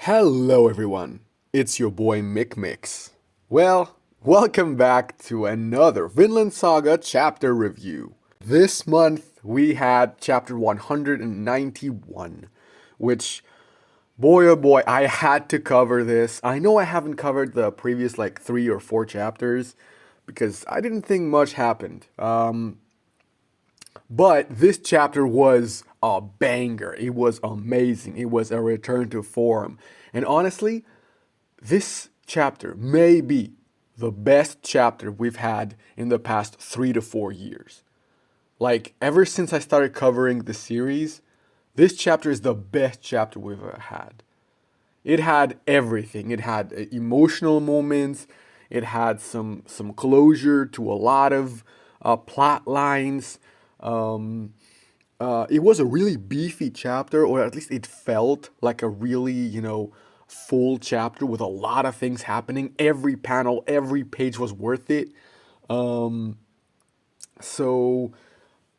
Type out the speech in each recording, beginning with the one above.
Hello everyone, it's your boy Mick Mix. Well, welcome back to another Vinland Saga chapter review. This month we had chapter 191, which, boy oh boy, I had to cover this. I know I haven't covered the previous like 3 or 4 chapters because I didn't think much happened. But this chapter was a banger. It was amazing. It was a return to form. And honestly, this chapter may be the best chapter we've had in the past 3 to 4 years. Like, ever since I started covering the series, this chapter is the best chapter we've ever had. It had everything. It had emotional moments. It had some closure to a lot of plot lines. It was a really beefy chapter, or at least it felt like a really, full chapter with a lot of things happening. Every panel, every page was worth it. So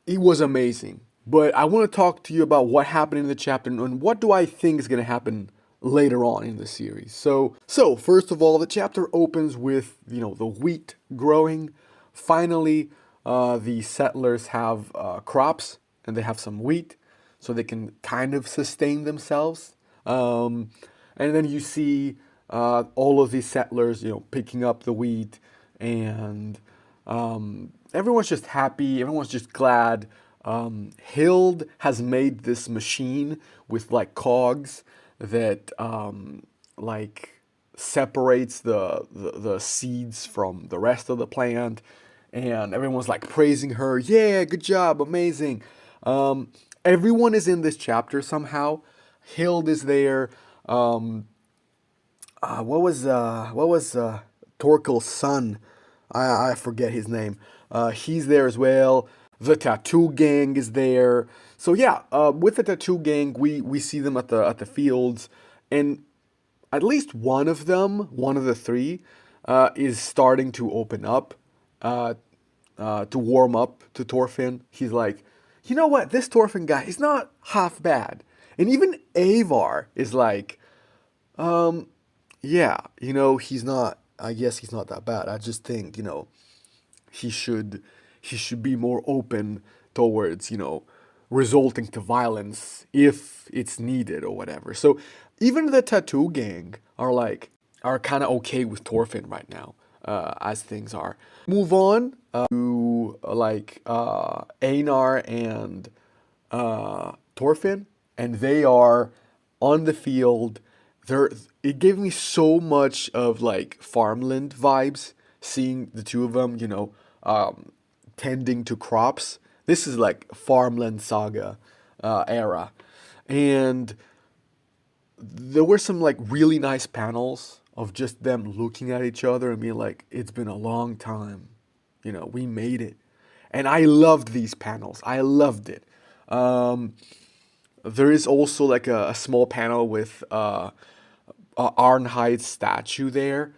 it was amazing. But I want to talk to you about what happened in the chapter and what do I think is going to happen later on in the series. So first of all, the chapter opens with, the wheat growing. Finally, the settlers have crops and they have some wheat so they can kind of sustain themselves. And then you see all of these settlers, picking up the wheat and everyone's just happy, everyone's just glad. Hild has made this machine with like cogs that like separates the seeds from the rest of the plant, and everyone's like praising her. Yeah, good job, amazing. Everyone is in this chapter somehow. Hild is there. What was Torkel's son? I forget his name. He's there as well. The tattoo gang is there. So yeah, with the tattoo gang, we see them at the fields, and at least one of them, one of the three, is starting to open up, to warm up to Thorfinn. He's like, you know what, this Thorfinn guy, he's not half bad. And even Avar is like, yeah, he's not. I guess he's not that bad. I just think, he should he should be more open towards, resulting to violence if it's needed or whatever. So even the tattoo gang are kind of okay with Thorfinn right now, as things are. Move on to Einar and Thorfinn, and they are on the field. They're, it gave me so much of like farmland vibes seeing the two of them, tending to crops. This is like farmland saga era, and there were some like really nice panels of just them looking at each other and being like, "It's been a long time, we made it," and I loved these panels. I loved it. Um, there is also like a small panel with Arnhide's statue there.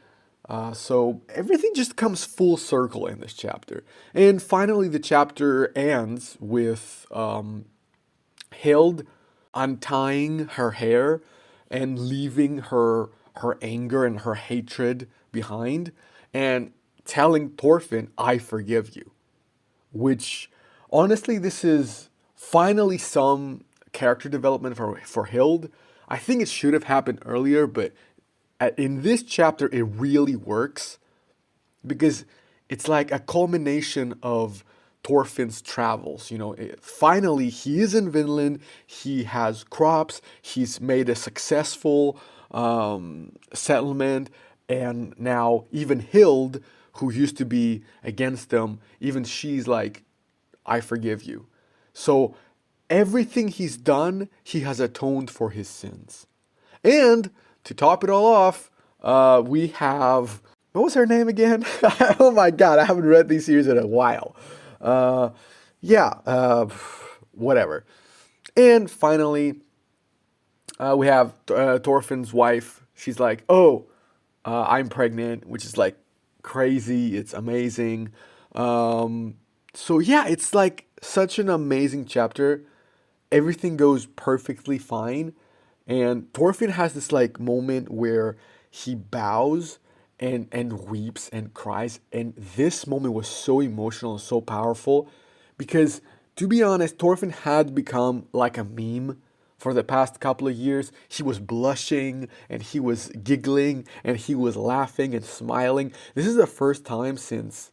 So everything just comes full circle in this chapter. And finally, the chapter ends with Hild untying her hair and leaving her anger and her hatred behind and telling Thorfinn, "I forgive you." Which, honestly, this is finally some character development for Hild. I think it should have happened earlier, but in this chapter, it really works because it's like a culmination of Thorfinn's travels. Finally, he is in Vinland. He has crops. He's made a successful settlement, and now even Hild, who used to be against them, even she's like, "I forgive you." So everything he's done, he has atoned for his sins. And to top it all off, we have, what was her name again? Oh my god, I haven't read these series in a while. Uh, yeah, whatever. And finally, we have Thorfinn's wife. She's like, "Oh, I'm pregnant," which is like crazy. It's amazing. So yeah, it's like such an amazing chapter. Everything goes perfectly fine. And Thorfinn has this like moment where he bows and weeps and cries. And this moment was so emotional and so powerful because, to be honest, Thorfinn had become like a meme for the past couple of years. He was blushing and he was giggling and he was laughing and smiling. This is the first time since,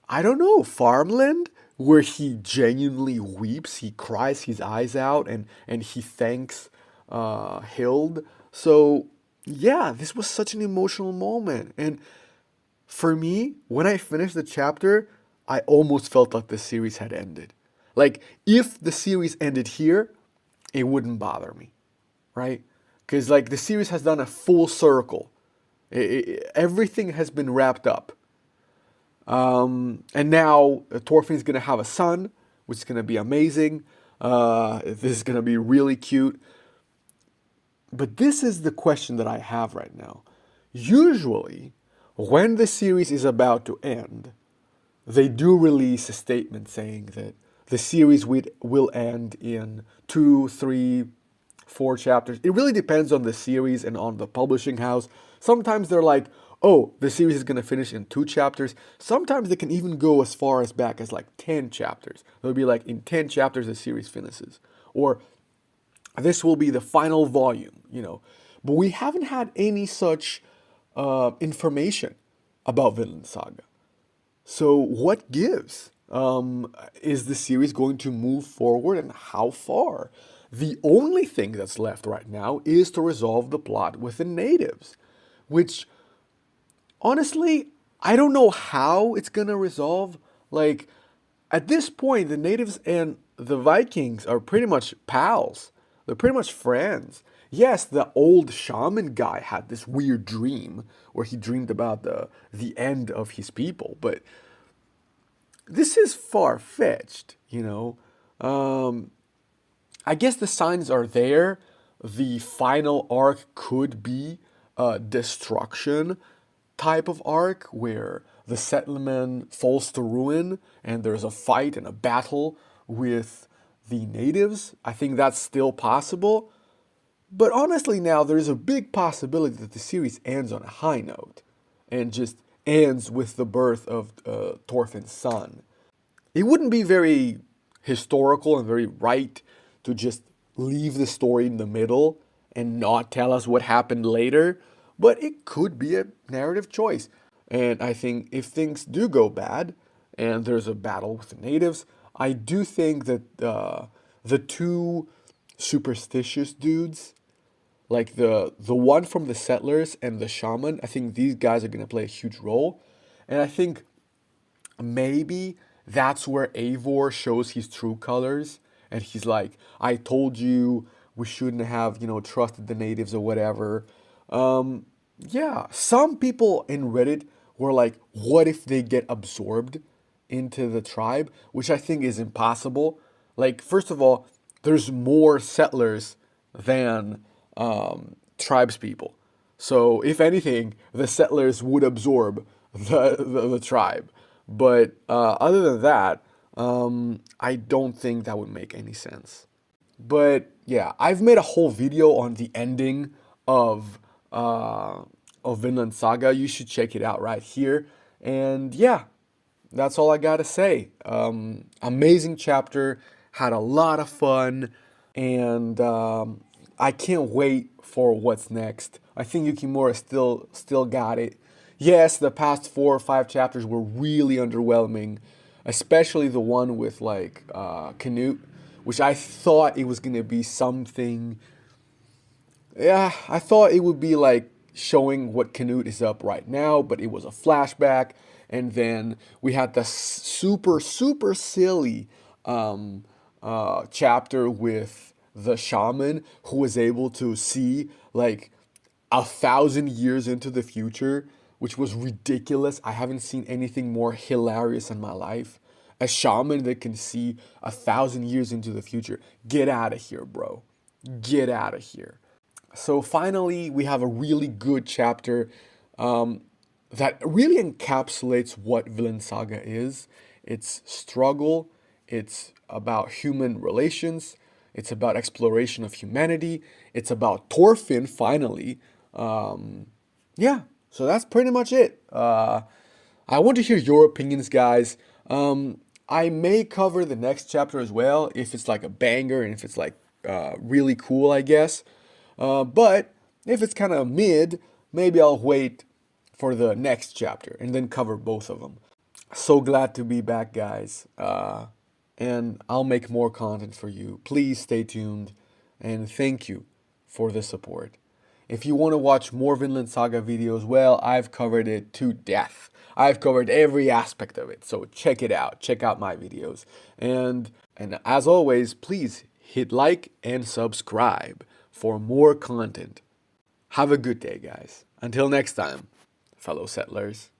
I don't know, Farmland, where he genuinely weeps, he cries his eyes out, and he thanks Hild. So yeah, this was such an emotional moment, and for me, when I finished the chapter, I almost felt like the series had ended. Like if the series ended here, it wouldn't bother me, right? Because like the series has done a full circle. Everything has been wrapped up. And now Thorfinn's gonna have a son, which is gonna be amazing. This is gonna be really cute. But this is the question that I have right now. Usually, when the series is about to end, they do release a statement saying that the series will end in 2, 3, 4 chapters. It really depends on the series and on the publishing house. Sometimes they're like, oh, the series is going to finish in 2 chapters. Sometimes they can even go as far as back as like 10 chapters. They'll be like, in 10 chapters, the series finishes. Or this will be the final volume. But we haven't had any such information about Vinland Saga. So what gives? Is the series going to move forward and how far? The only thing that's left right now is to resolve the plot with the natives, which honestly, I don't know how it's gonna resolve. Like, at this point, the natives and the Vikings are pretty much pals. They're pretty much friends. Yes, the old shaman guy had this weird dream where he dreamed about the end of his people, but this is far-fetched. I guess the signs are there. The final arc could be a destruction type of arc where the settlement falls to ruin and there's a fight and a battle with the natives. I think that's still possible. But honestly, now there's a big possibility that the series ends on a high note and just ends with the birth of Thorfinn's son. It wouldn't be very historical and very right to just leave the story in the middle and not tell us what happened later, but it could be a narrative choice. And I think if things do go bad and there's a battle with the natives, I do think that the two superstitious dudes, like the one from the settlers and the shaman, I think these guys are gonna play a huge role. And I think maybe that's where Eivor shows his true colors. And he's like, I told you we shouldn't have, trusted the natives or whatever. Yeah, some people in Reddit were like, what if they get absorbed into the tribe? Which I think is impossible. Like, first of all, there's more settlers than tribes people. So, if anything, the settlers would absorb the tribe. But other than that, I don't think that would make any sense. But yeah, I've made a whole video on the ending of uh, of Vinland Saga. You should check it out right here. And yeah, that's all I gotta say. Amazing chapter, had a lot of fun, and I can't wait for what's next. I think Yukimura still got it. Yes, the past 4 or 5 chapters were really underwhelming, especially the one with like Canute, which I thought it was gonna be something. Yeah, I thought it would be like showing what Canute is up right now, but it was a flashback. And then we had the super silly chapter with the shaman who was able to see like 1,000 years into the future, which was ridiculous. I haven't seen anything more hilarious in my life. A shaman that can see 1,000 years into the future. Get out of here, bro. Get out of here. So finally, we have a really good chapter that really encapsulates what Vinland Saga is. It's struggle, it's about human relations, It's about exploration of humanity. It's about Thorfinn finally. Yeah, so that's pretty much it. I want to hear your opinions, guys. I may cover the next chapter as well if it's like a banger and if it's like really cool, I guess. But if it's kind of mid, maybe I'll wait for the next chapter and then cover both of them. So glad to be back, guys. And I'll make more content for you. Please stay tuned and thank you for the support. If you want to watch more Vinland Saga videos, well, I've covered it to death. I've covered every aspect of it, so check it out. Check out my videos. And as always, please hit like and subscribe for more content. Have a good day, guys. Until next time, fellow settlers.